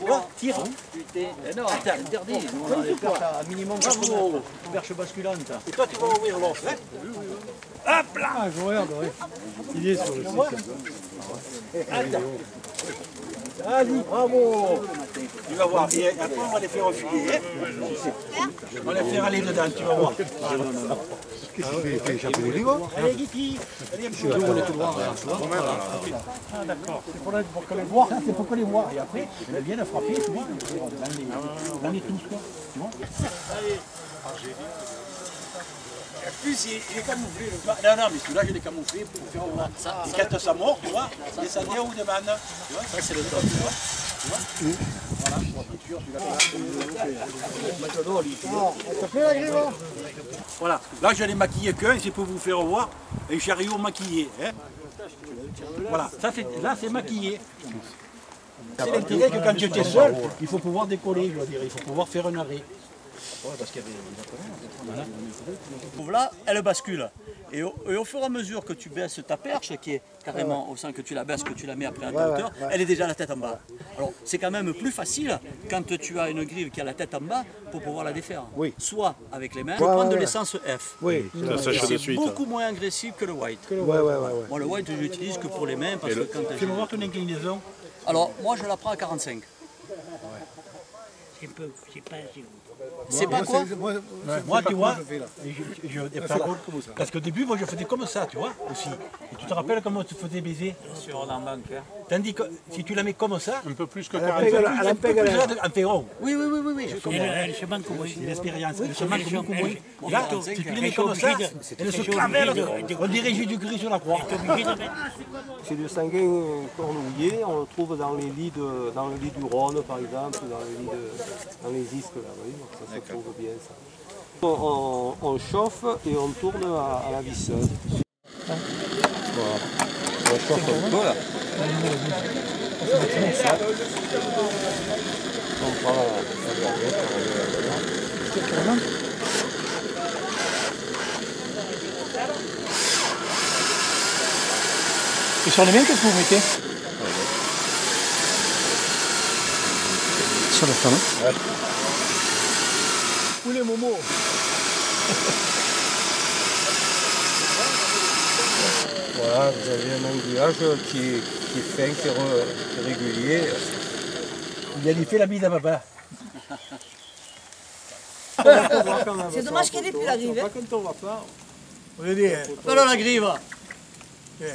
Là, tire. Non, c'est interdit. On a des perches à minimum 80 euros. Perche basculante. Et toi, tu vas ouvrir l'offre, hein? Hop là. Ah, je regarde, oui. Il est sur le site. Allez, bravo! Tu vas voir. Et après, on va les faire refiler. On va les faire aller dedans, tu vas voir. Qu'est-ce qu'il fait les livres? Allez, Guiti! Allez, un petit peu. Ah, d'accord. C'est pour que les Voir, c'est pour que les voir. Et après, elles viennent frapper, tu vois, dans les touches, quoi. Tu vois? En plus, il est camouflé. Non, non, mais celui-là, je l'ai camouflé pour faire voir. Et quand ça mort, tu vois, et ça vient où demande. Tu vois, ça, c'est le top, tu vois. Voilà, pour être sûr, Ça fait la grive? voilà, là, je l'ai maquillé qu'un, c'est pour vous faire voir. Un chariot maquillé. Hein. Voilà, là, c'est maquillé. C'est l'intérêt que quand tu étais seul, il faut pouvoir décoller, je veux dire, il faut pouvoir faire un arrêt. Parce qu'il y avait Là, elle bascule. Et au fur et à mesure que tu baisses ta perche, qui est carrément au sein que tu la baisses, que tu la mets après à ta hauteur, elle est déjà la tête en bas. Alors c'est quand même plus facile quand tu as une grive qui a la tête en bas pour pouvoir la défaire. Oui. Soit avec les mains, soit prendre de l'essence F. Oui. C'est beaucoup moins agressif que le white. Moi le white je l'utilise que pour les mains parce que quand Tu veux voir ton inclinaison? Alors moi je la prends à 45. C'est pas quoi? Moi, tu vois, parce qu'au début, moi, je faisais comme ça, tu vois, aussi. Et tu te rappelles comment tu faisais baiser? Sur en banque. Tandis que si tu la mets comme ça, Un peu plus que un peu plus en ferron. Oui, je comprends. C'est l'expérience. Le chemin comme moi. Là, si tu les mets comme ça, elles se clavellent. On dirait du gris sur la croix. C'est du sanguin cornouillé, on le trouve dans les lits du Rhône par exemple, dans les isques là, vous voyez, donc ça se trouve bien ça. On chauffe et on tourne à la visseuse. Voilà. On chauffe un peu là. On prend Et sur les mains, qu'est-ce que vous mettez? Sur le fond. Ouais. Où les momos? Voilà, vous avez un aiguillage qui est fin, qui est régulier. Il a fait la bise à papa. C'est dommage qu'elle ait plus la grive. Quand on va pas, Regardez. Voilà la grive. Yeah.